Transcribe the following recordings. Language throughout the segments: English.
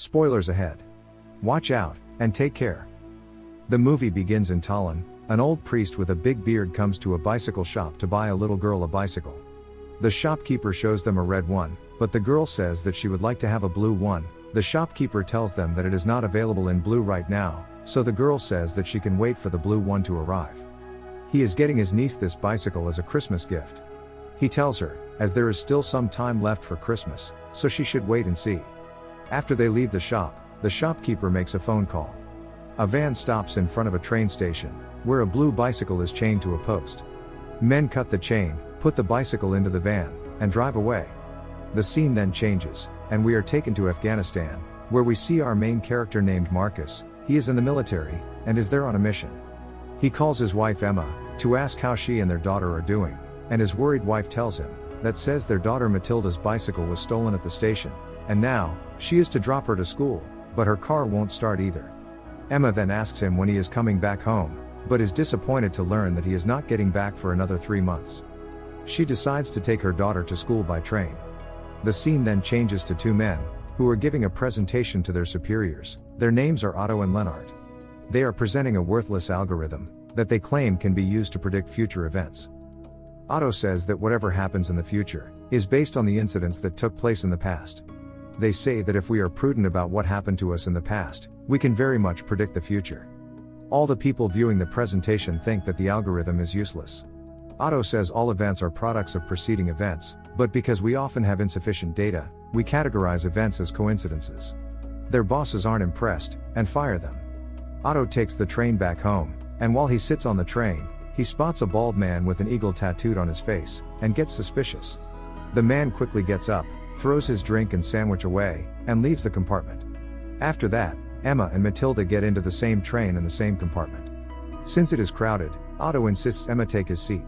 Spoilers ahead. Watch out, and take care. The movie begins in Tallinn. An old priest with a big beard comes to a bicycle shop to buy a little girl a bicycle. The shopkeeper shows them a red one, but the girl says that she would like to have a blue one. The shopkeeper tells them that it is not available in blue right now, so the girl says that she can wait for the blue one to arrive. He is getting his niece this bicycle as a Christmas gift. He tells her, as there is still some time left for Christmas, so she should wait and see. After they leave the shop, the shopkeeper makes a phone call. A van stops in front of a train station, where a blue bicycle is chained to a post. Men cut the chain, put the bicycle into the van, and drive away. The scene then changes, and we are taken to Afghanistan, where we see our main character named Marcus. He is in the military, and is there on a mission. He calls his wife Emma, to ask how she and their daughter are doing, and his worried wife tells him, that says their daughter Matilda's bicycle was stolen at the station, and now, she is to drop her to school, but her car won't start either. Emma then asks him when he is coming back home, but is disappointed to learn that he is not getting back for another 3 months. She decides to take her daughter to school by train. The scene then changes to two men, who are giving a presentation to their superiors. Their names are Otto and Lennart. They are presenting a worthless algorithm, that they claim can be used to predict future events. Otto says that whatever happens in the future, is based on the incidents that took place in the past. They say that if we are prudent about what happened to us in the past, we can very much predict the future. All the people viewing the presentation think that the algorithm is useless. Otto says all events are products of preceding events, but because we often have insufficient data, we categorize events as coincidences. Their bosses aren't impressed, and fire them. Otto takes the train back home, and while he sits on the train, he spots a bald man with an eagle tattooed on his face, and gets suspicious. The man quickly gets up, throws his drink and sandwich away, and leaves the compartment. After that, Emma and Matilda get into the same train in the same compartment. Since it is crowded, Otto insists Emma take his seat.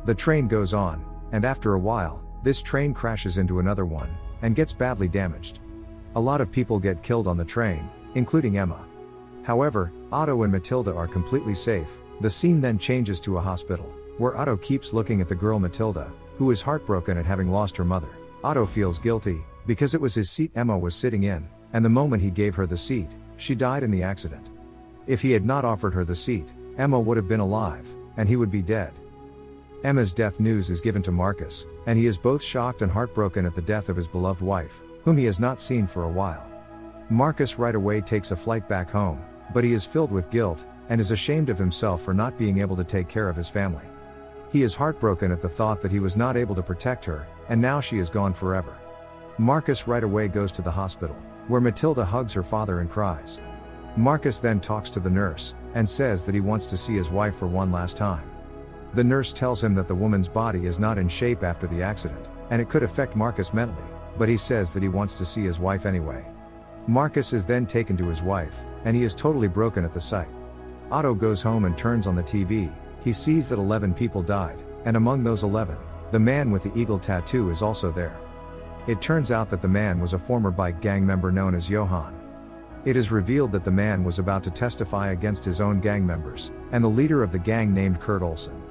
The train goes on, and after a while, this train crashes into another one, and gets badly damaged. A lot of people get killed on the train, including Emma. However, Otto and Matilda are completely safe. The scene then changes to a hospital, where Otto keeps looking at the girl Matilda, who is heartbroken at having lost her mother. Otto feels guilty, because it was his seat Emma was sitting in, and the moment he gave her the seat, she died in the accident. If he had not offered her the seat, Emma would have been alive, and he would be dead. Emma's death news is given to Marcus, and he is both shocked and heartbroken at the death of his beloved wife, whom he has not seen for a while. Marcus right away takes a flight back home, but he is filled with guilt, and is ashamed of himself for not being able to take care of his family. He is heartbroken at the thought that he was not able to protect her, and now she is gone forever. Marcus right away goes to the hospital, where Matilda hugs her father and cries. Marcus then talks to the nurse, and says that he wants to see his wife for one last time. The nurse tells him that the woman's body is not in shape after the accident, and it could affect Marcus mentally, but he says that he wants to see his wife anyway. Marcus is then taken to his wife, and he is totally broken at the sight. Otto goes home and turns on the TV. He sees that 11 people died, and among those 11, the man with the eagle tattoo is also there. It turns out that the man was a former bike gang member known as Johan. It is revealed that the man was about to testify against his own gang members, and the leader of the gang named Kurt Olsen.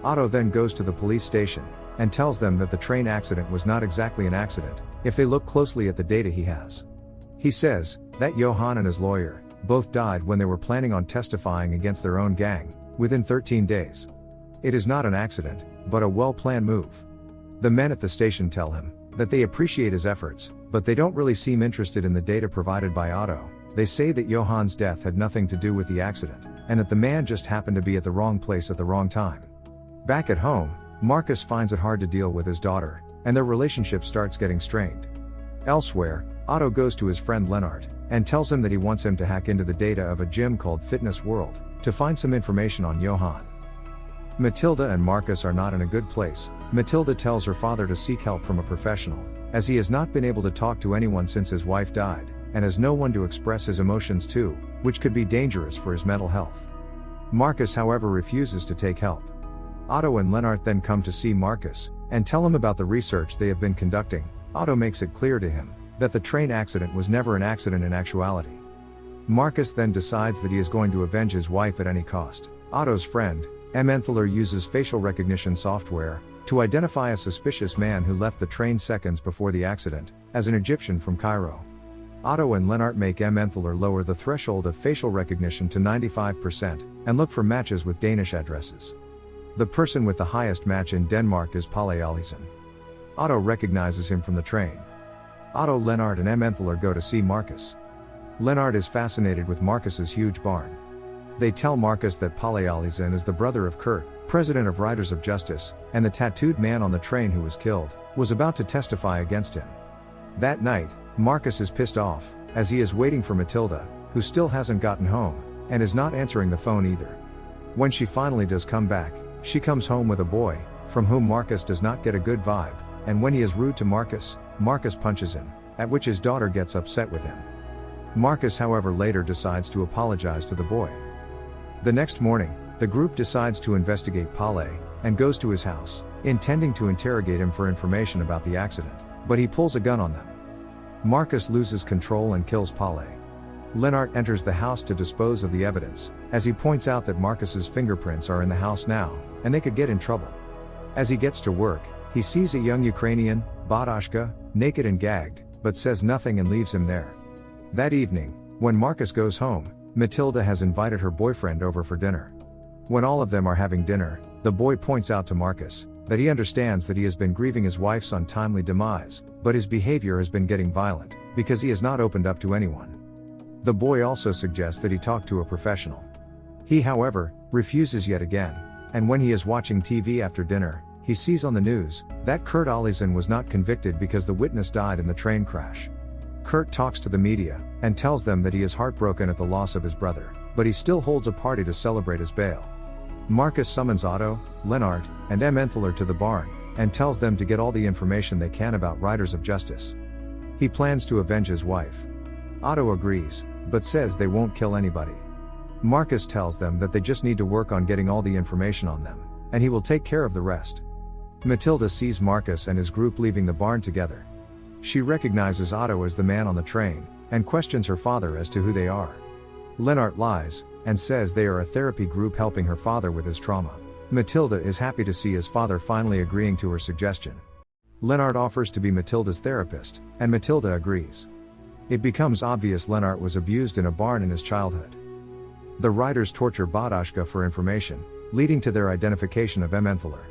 Otto then goes to the police station, and tells them that the train accident was not exactly an accident, if they look closely at the data he has. He says, that Johan and his lawyer, both died when they were planning on testifying against their own gang, within 13 days. It is not an accident, but a well-planned move. The men at the station tell him, that they appreciate his efforts, but they don't really seem interested in the data provided by Otto. They say that Johan's death had nothing to do with the accident, and that the man just happened to be at the wrong place at the wrong time. Back at home, Marcus finds it hard to deal with his daughter, and their relationship starts getting strained. Elsewhere, Otto goes to his friend Lennart, and tells him that he wants him to hack into the data of a gym called Fitness World, to find some information on Johan. Matilda and Marcus are not in a good place. Matilda tells her father to seek help from a professional, as he has not been able to talk to anyone since his wife died, and has no one to express his emotions to, which could be dangerous for his mental health. Marcus however refuses to take help. Otto and Lennart then come to see Marcus, and tell him about the research they have been conducting. Otto makes it clear to him, that the train accident was never an accident in actuality. Marcus then decides that he is going to avenge his wife at any cost. Otto's friend, Emmentaler, uses facial recognition software, to identify a suspicious man who left the train seconds before the accident, as an Egyptian from Cairo. Otto and Lennart make Emmenthaler lower the threshold of facial recognition to 95%, and look for matches with Danish addresses. The person with the highest match in Denmark is Palle Allison. Otto recognizes him from the train. Otto, Lennart and Emmenthaler go to see Marcus. Lennart is fascinated with Marcus's huge barn. They tell Marcus that Palle Allison is the brother of Kurt, president of Riders of Justice, and the tattooed man on the train who was killed, was about to testify against him. That night, Marcus is pissed off, as he is waiting for Matilda, who still hasn't gotten home, and is not answering the phone either. When she finally does come back, she comes home with a boy, from whom Marcus does not get a good vibe, and when he is rude to Marcus, Marcus punches him, at which his daughter gets upset with him. Marcus, however, later decides to apologize to the boy. The next morning, the group decides to investigate Palle, and goes to his house, intending to interrogate him for information about the accident, but he pulls a gun on them. Marcus loses control and kills Palle. Lennart enters the house to dispose of the evidence, as he points out that Marcus's fingerprints are in the house now, and they could get in trouble. As he gets to work, he sees a young Ukrainian, Badashka, naked and gagged, but says nothing and leaves him there. That evening, when Marcus goes home, Matilda has invited her boyfriend over for dinner. When all of them are having dinner, the boy points out to Marcus that he understands that he has been grieving his wife's untimely demise, but his behavior has been getting violent, because he has not opened up to anyone. The boy also suggests that he talk to a professional. He, however, refuses yet again, and when he is watching TV after dinner, he sees on the news that Kurt Allison was not convicted because the witness died in the train crash. Kurt talks to the media, and tells them that he is heartbroken at the loss of his brother, but he still holds a party to celebrate his bail. Marcus summons Otto, Lennart, and Emmenthaler to the barn, and tells them to get all the information they can about Riders of Justice. He plans to avenge his wife. Otto agrees, but says they won't kill anybody. Marcus tells them that they just need to work on getting all the information on them, and he will take care of the rest. Matilda sees Marcus and his group leaving the barn together. She recognizes Otto as the man on the train, and questions her father as to who they are. Lennart lies, and says they are a therapy group helping her father with his trauma. Matilda is happy to see his father finally agreeing to her suggestion. Lennart offers to be Matilda's therapist, and Matilda agrees. It becomes obvious Lennart was abused in a barn in his childhood. The riders torture Badashka for information, leading to their identification of Emmenthaler.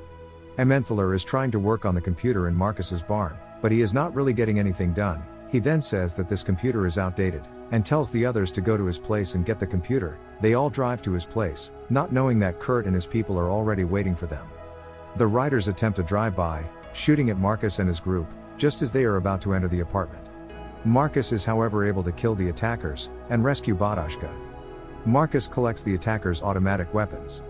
Emmenthaler is trying to work on the computer in Marcus's barn, but he is not really getting anything done. He then says that this computer is outdated, and tells the others to go to his place and get the computer. They all drive to his place, not knowing that Kurt and his people are already waiting for them. The riders attempt a drive-by, shooting at Marcus and his group, just as they are about to enter the apartment. Marcus is however able to kill the attackers, and rescue Badashka. Marcus collects the attackers' automatic weapons.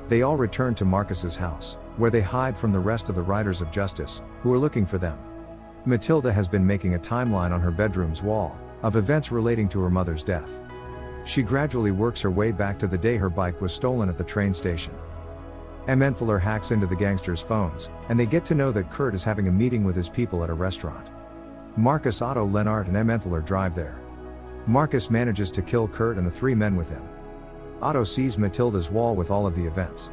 They all return to Marcus's house, where they hide from the rest of the Riders of Justice, who are looking for them. Matilda has been making a timeline on her bedroom's wall, of events relating to her mother's death. She gradually works her way back to the day her bike was stolen at the train station. Emmenthaler hacks into the gangsters' phones, and they get to know that Kurt is having a meeting with his people at a restaurant. Marcus, Otto, Lennart and Emmenthaler drive there. Marcus manages to kill Kurt and the three men with him. Otto sees Matilda's wall with all of the events.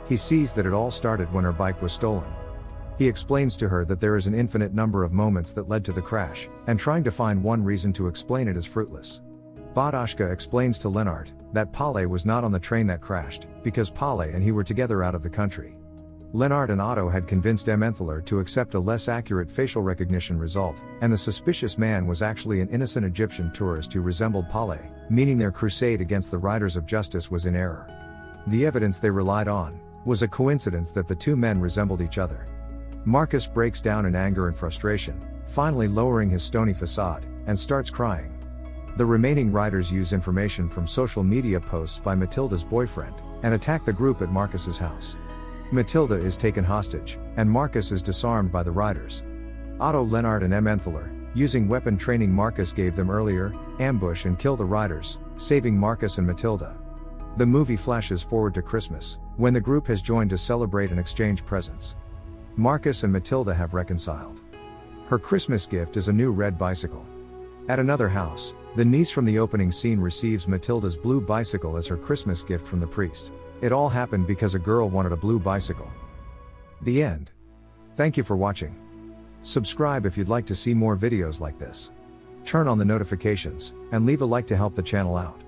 He sees that it all started when her bike was stolen. He explains to her that there is an infinite number of moments that led to the crash, and trying to find one reason to explain it is fruitless. Badashka explains to Lennart that Palle was not on the train that crashed, because Palle and he were together out of the country. Lennart and Otto had convinced Emmenthaler to accept a less accurate facial recognition result, and the suspicious man was actually an innocent Egyptian tourist who resembled Palle, meaning their crusade against the Riders of Justice was in error. The evidence they relied on was a coincidence that the two men resembled each other. Marcus breaks down in anger and frustration, finally lowering his stony facade, and starts crying. The remaining riders use information from social media posts by Matilda's boyfriend, and attack the group at Marcus's house. Matilda is taken hostage, and Marcus is disarmed by the riders. Otto, Lennart and Emmenthaler, using weapon training Marcus gave them earlier, ambush and kill the riders, saving Marcus and Matilda. The movie flashes forward to Christmas, when the group has joined to celebrate and exchange presents. Marcus and Matilda have reconciled. Her Christmas gift is a new red bicycle. At another house, the niece from the opening scene receives Matilda's blue bicycle as her Christmas gift from the priest. It all happened because a girl wanted a blue bicycle. The end. Thank you for watching. Subscribe if you'd like to see more videos like this. turn on the notifications, and leave a like to help the channel out.